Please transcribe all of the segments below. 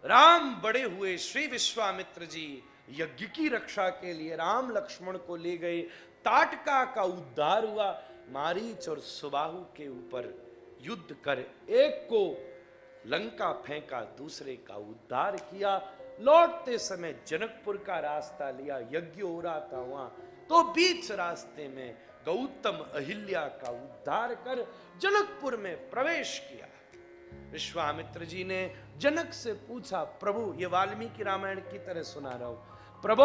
राम बड़े हुए श्री विश्वामित्र जी यज्ञ की रक्षा के लिए राम लक्ष्मण को ले गए। ताटका का उद्धार हुआ। मारीच और सुबाहु के ऊपर युद्ध कर एक को लंका फेंका, दूसरे का उद्धार किया। लौटते समय जनकपुर का रास्ता लिया, यज्ञ हो रहा था वहां, तो बीच रास्ते में गौतम अहिल्या का उद्धार कर जनकपुर में प्रवेश किया। विश्वामित्र जी ने जनक से पूछा, प्रभु, ये वाल्मीकि रामायण की तरह सुना रहा हूं, प्रभु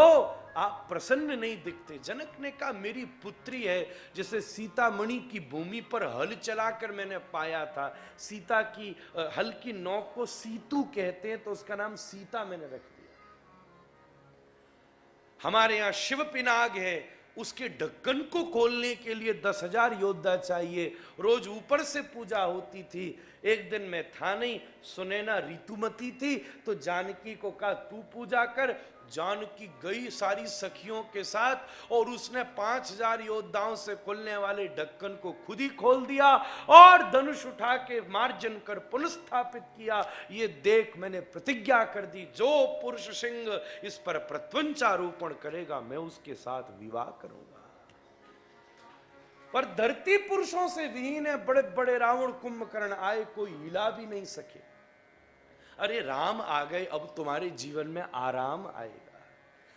आप प्रसन्न नहीं दिखते। जनक ने कहा, मेरी पुत्री है जिसे सीतामणि की भूमि पर हल चलाकर मैंने पाया था। सीता की हल की नोक को सीतू कहते हैं, तो उसका नाम सीता मैंने रख दिया। हमारे यहां शिव पिनाग है, उसके ढक्कन को खोलने के लिए 10,000 योद्धा चाहिए। रोज ऊपर से पूजा होती थी। एक दिन मैं था नहीं, सुनैना ऋतुमती थी, तो जानकी को कहा तू पूजा कर। जानकी गई सारी सखियों के साथ और उसने 5,000 योद्धाओं से खुलने वाले ढक्कन को खुद ही खोल दिया और धनुष उठा के मार्जन कर पुनस्थापित किया। ये देख मैंने प्रतिज्ञा कर दी, जो पुरुष सिंह इस पर प्रत्वंचारोपण करेगा मैं उसके साथ विवाह करूंगा। पर धरती पुरुषों से विहीन है। बड़े बड़े रावण कुंभकर्ण आए, कोई हिला भी नहीं सके। अरे राम आ गए, अब तुम्हारे जीवन में आराम आएगा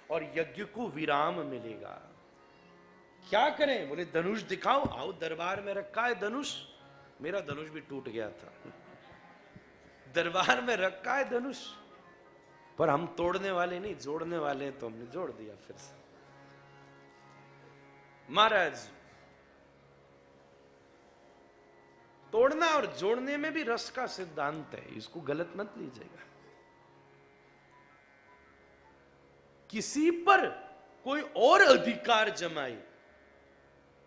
और यज्ञ को विराम मिलेगा। क्या करें? बोले धनुष दिखाओ। आओ, दरबार में रखा है धनुष। मेरा धनुष भी टूट गया था। दरबार में रखा है धनुष, पर हम तोड़ने वाले नहीं, जोड़ने वाले हैं, तो हमने जोड़ दिया फिर से। महाराज, तोड़ना और जोड़ने में भी रस का सिद्धांत है, इसको गलत मत लीजिएगा। किसी पर कोई और अधिकार जमाए,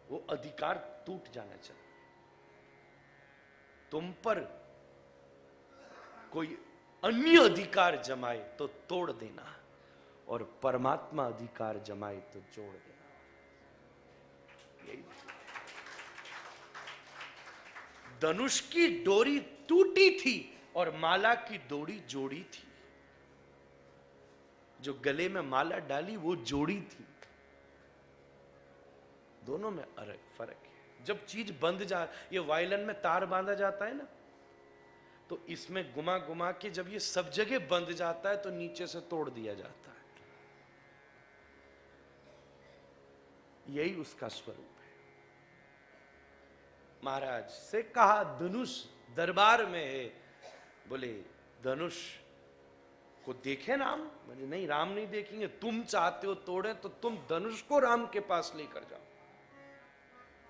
वो अधिकार टूट जाना चाहिए। तुम पर कोई अन्य अधिकार जमाए तो तोड़ देना, और परमात्मा अधिकार जमाए तो जोड़ देना। यही धनुष की डोरी टूटी थी और माला की डोरी जोड़ी थी। जो गले में माला डाली वो जोड़ी थी। दोनों में फर्क है। जब चीज बंध जा, ये वायलिन में तार बांधा जाता है ना, तो इसमें घुमा घुमा के जब ये सब जगह बंध जाता है तो नीचे से तोड़ दिया जाता है। यही उसका स्वरूप है। महाराज से कहा धनुष दरबार में है। बोले धनुष को देखे राम? बोले नहीं, राम नहीं देखेंगे। तुम चाहते हो तोड़े तो तुम धनुष को राम के पास लेकर जाओ।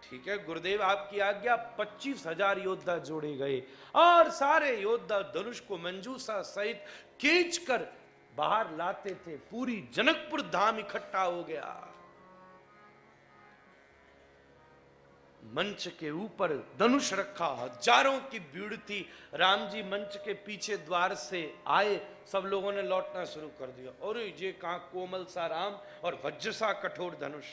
ठीक है गुरुदेव, आपकी आज्ञा। 25,000 योद्धा जोड़े गए और सारे योद्धा धनुष को मंजूषा सहित खींच कर बाहर लाते थे। पूरी जनकपुर धाम इकट्ठा हो गया। मंच के ऊपर धनुष रखा, हजारों की भीड़ थी। राम जी मंच के पीछे द्वार से आए, सब लोगों ने लौटना शुरू कर दिया। और ये कहां कोमल सा राम और वज्र सा कठोर धनुष।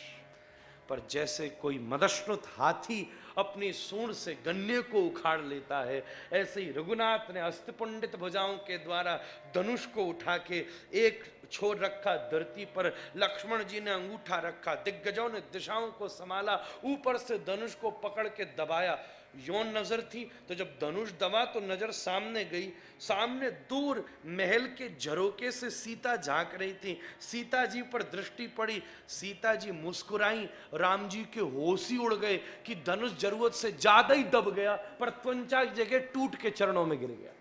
पर जैसे कोई मदश्नुत हाथी अपनी सूंड से गन्ने को उखाड़ लेता है, ऐसे ही रघुनाथ ने अस्तपंडित भुजाओं के द्वारा धनुष को उठा के एक छोर रखा धरती पर, लक्ष्मण जी ने अंगूठा रखा, दिग्गजों ने दिशाओं को संभाला, ऊपर से धनुष को पकड़ के दबाया। यौन नजर थी, तो जब धनुष दबा तो नजर सामने गई। सामने दूर महल के झरोके से सीता झांक रही थी। सीता जी पर दृष्टि पड़ी, सीता जी मुस्कुराई। राम जी के होश ही उड़ गए कि धनुष जरूरत से ज्यादा ही दब गया, पर त्वचा की जगह टूट के चरणों में गिर गया।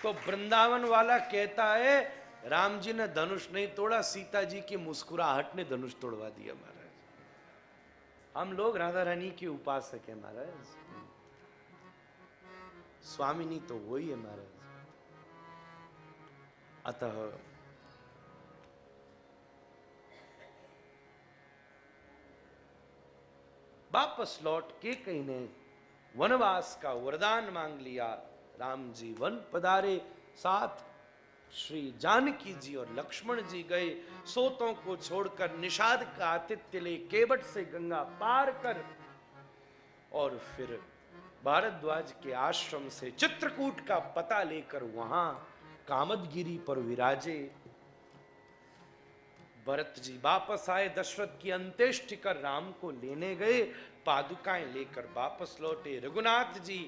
तो वृंदावन वाला कहता है राम जी ने धनुष नहीं तोड़ा, सीता जी की मुस्कुराहट ने धनुष तोड़वा दिया। महाराज, हम लोग राधा रानी के उपासक है महाराज। स्वामिनी तो वही है महाराज। अतः वापस लौट के कहीं ने वनवास का वरदान मांग लिया। राम जी वन पधारे, साथ श्री जानकी जी और लक्ष्मण जी गए। सोतों को छोड़कर निषाद का आतिथ्य ले केवट से गंगा पार कर और फिर भारद्वाज के आश्रम से चित्रकूट का पता लेकर वहां कामदगिरी पर विराजे। भरत जी वापस आए, दशरथ की अंत्येष्टि कर राम को लेने गए, पादुकाएं लेकर वापस लौटे। रघुनाथ जी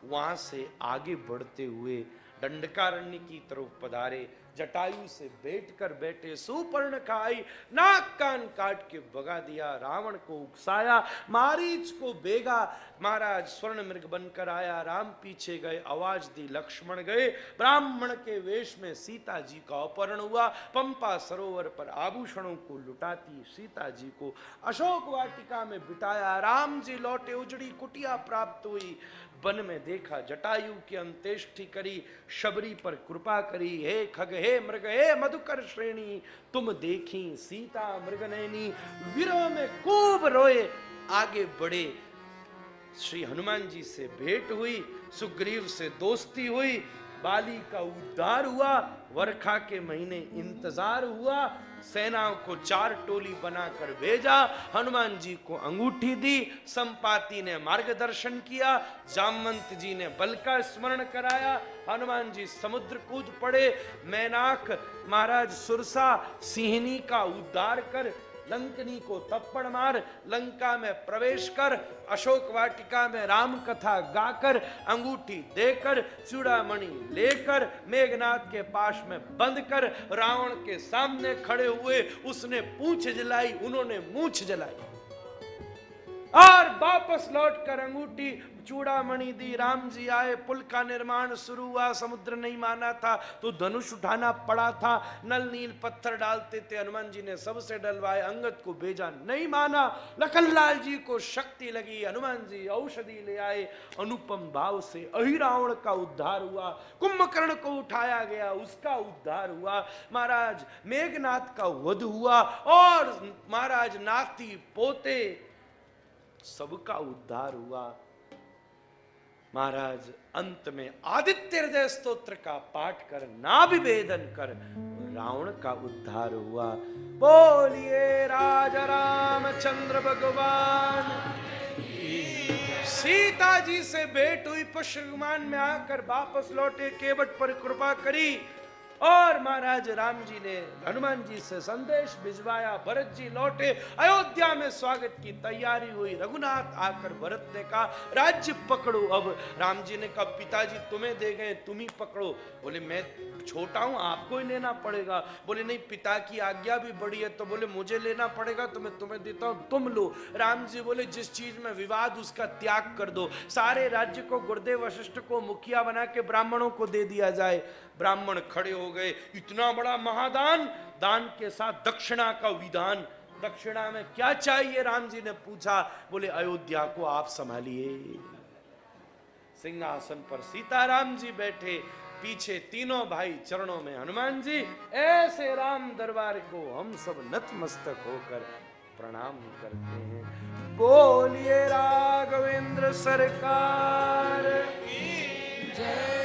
वहां से आगे बढ़ते हुए दंडकारण्य की तरफ पधारे। जटायु से बैठकर बैठे, सुपर्ण खाई, नाक कान काट के भगा दिया, रावण को उकसाया, मारीच को बेगा। महाराज स्वर्ण मृग बनकर आया, राम पीछे गए, आवाज दी, लक्ष्मण गए। ब्राह्मण के वेश में सीता जी का अपहरण हुआ। पंपा सरोवर पर आभूषणों को लुटाती सीता जी को अशोक वाटिका में बिठाया। राम जी लौटे, उजड़ी कुटिया प्राप्त हुई। वन में देखा जटायु की अंत्येष्टि करी, शबरी पर कृपा करी। हे खग, हे मृग, हे मधुकर श्रेणी, तुम देखी सीता मृगनयनी। विरह में खूब रोए, आगे बढ़े। श्री हनुमान जी से भेंट हुई, सुग्रीव से दोस्ती हुई, बाली का उद्धार हुआ, वर्षा के महीने इंतजार हुआ, सेनाओं को 4 टोली बनाकर भेजा, हनुमान जी को अंगूठी दी, संपाति ने मार्गदर्शन किया, जामवंत जी ने बल का स्मरण कराया, हनुमान जी समुद्र कूद पड़े, मैनाक महाराज सुरसा सिंहनी का उद्धार कर, लंकनी को थप्पड़ मार, लंका में प्रवेश कर, अशोक वाटिका में राम कथा गाकर, अंगूठी देकर, चूड़ामणि लेकर, मेघनाथ के पास में बंद कर, रावण के सामने खड़े हुए। उसने पूंछ जलाई, उन्होंने मूंछ जलाई, और वापस लौटकर अंगूठी चूड़ामणि दी। राम जी आए, पुल का निर्माण शुरू हुआ, समुद्र नहीं माना था तो धनुष उठाना पड़ा था, नल नील पत्थर डालते थे, हनुमान जी ने सबसे डलवाए, अंगद को भेजा, नहीं माना, लखनलाल जी को शक्ति लगी, हनुमान जी औषधि ले आए, अनुपम भाव से अहिरावण का उद्धार हुआ, कुंभकर्ण को उठाया गया, उसका उद्धार हुआ, महाराज मेघनाथ का वध हुआ, और महाराज नाती पोते सबका उद्धार हुआ। महाराज अंत में आदित्य हृदय स्तोत्र का पाठ कर, नाभिभेदन कर, रावण का उद्धार हुआ। बोलिए राजा रामचंद्र भगवान। सीता जी से भेंट हुई, पुष्पविमान में आकर वापस लौटे, केवट पर कृपा करी, और महाराज राम जी ने हनुमान जी से संदेश भिजवाया, भरत जी लौटे, अयोध्या में स्वागत की तैयारी हुई। रघुनाथ आकर भरत ने कहा राज्य पकड़ो। अब राम जी ने कहा पिताजी तुम्हें दे गए, तुम ही पकड़ो। बोले मैं छोटा हूं, आपको ही लेना पड़ेगा। बोले नहीं, पिता की आज्ञा भी बड़ी है। तो बोले मुझे लेना पड़ेगा तो मैं तुम्हें देता हूं, तुम लो। राम जी बोले जिस चीज में विवाद उसका त्याग कर दो, सारे राज्य को गुरुदेव वशिष्ठ को मुखिया बना के ब्राह्मणों को दे दिया जाए। ब्राह्मण खड़े हो गए, इतना बड़ा महादान, दान के साथ दक्षिणा का विधान। दक्षिणा में क्या चाहिए राम जी ने पूछा। बोले अयोध्या को आप संभालिए। सिंहासन पर सीताराम जी बैठे, पीछे तीनों भाई चरणों में हनुमान जी। ऐसे राम दरबार को हम सब नतमस्तक होकर प्रणाम करते हैं। बोलिए राघवेंद्र सरकार की जय।